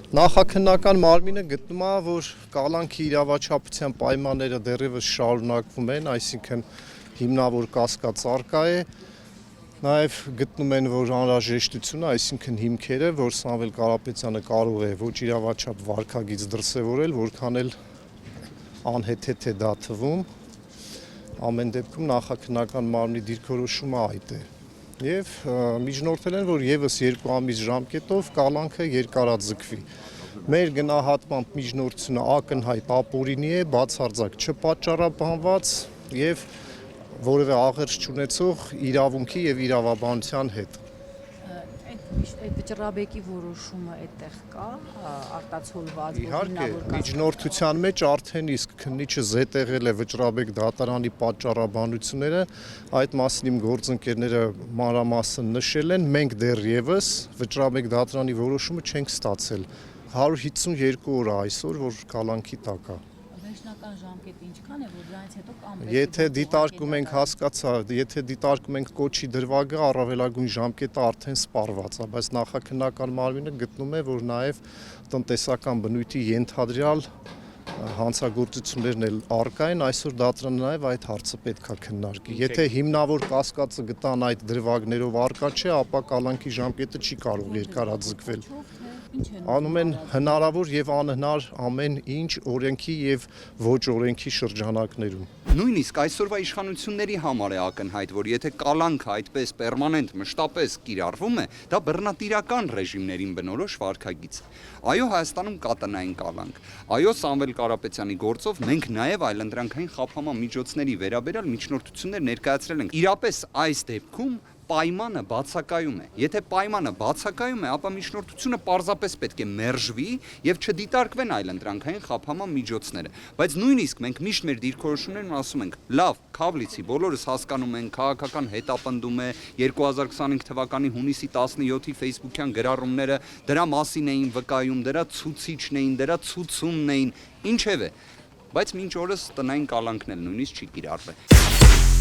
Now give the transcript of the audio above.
Նախաքննական մարմինը գտնում է, որ կալանքի իրավաչափության պայմանները դեռևս շարունակվում են, այսինքն հիմնավոր կասկած առկա է, նաև գտնում են, որ անհրաժեշտությունը, այսինքն հիմքերը, որ Սամվել Կարապետյանը կարող է ոչ իրավաչափ վարքագիծ դրսևորել, որքան էլ անհեթեթ է դա թվում, ամեն դեպքում նախաքննական մարմնի դիրքորոշումը այդ է։ Եվ միջնորդել են, որ եւս 2 ամիս ժամկետով կալանքը երկարաձգվի։ Մեր գնահատմամբ միջնորդությունը ակնհայտ ապօրինի է, բացարձակ չպատճառաբանված եւ որևէ աղերս չունեցող իրավունքի եւ իրավաբանության հետ։ Այդ վճռաբեկի որոշումը այդտեղ կա, արտացոլված, Իհարկե, միջնորդության մեջ արդեն իսկ քննիչը զետեղել է վճռաբեկ դատարանի պատճառաբանությունները, այդ մասին իմ գործընկերները մանրամասն նշել են, մենք դեռևս վճռաբեկ դատարանի որոշումը չենք ստացել։ 152 օր է այսօր, որ կալանքի տակ է։ Վերջնական ժամկետը ինչքան է, որ դրանից հետո կամ Եթե դիտարկում ենք, հասկացա, եթե դիտարկում ենք կոչի դրվագը, առավելագույն ժամկետը արդեն սպառված է, բայց նախաքննական մարմինը գտնում է, որ նաև տնտեսական բնույթի ենթադրյալ հանցագործություններն էլ առկա են, այսօր դատարանը նաև այդ հարցը պետք է քննարկի։ Եթե հիմնավոր կասկածը գտան այդ դրվագներով առկա չէ, ապա կալանքի ժամկետը չի կարող երկարաձգվել։ Անում են հնարավոր եւ անհնար ամեն ինչ օրենքի եւ ոչ օրենքի շրջանակներում։ Նույնիսկ այսօրվա իշխանությունների համար է ակնհայտ, որ եթե կալանքը այդպես պերմանենտ մշտապես կիրառվում է, դա բռնատիրական ռեժիմներին բնորոշ վարքագիծ է։ Այո, Հայաստանում կա տնային կալանք։ Այո, Սամվել Կարապետյանի գործով մենք նաև այլընտրանքային խափանման միջոցների վերաբերյալ միջնորդություններ ներկայացրել ենք։ Իրապես այս դեպքում պայմանը բացակայում է։ Եթե պայմանը բացակայում է, ապա միջնորդությունը պարզապես պետք է մերժվի եւ չդիտարկվեն այլընտրանքային խափանման միջոցները։ Բայց նույնիսկ մենք միշտ մեր դիրքորոշումներում ասում ենք. լավ, Քավլիցի բոլորս հասկանում են, քաղաքական հետապնդում է 2025 թվականի հունիսի 17-ի Facebook-յան գրառումները դրա մասին էին վկայում, դրա ցուցիչն էին, դրա ցուցումն էին, ինչևէ, բայց մինչ օրս տնային կալանքն էլ նույնիսկ չի կիրառվել։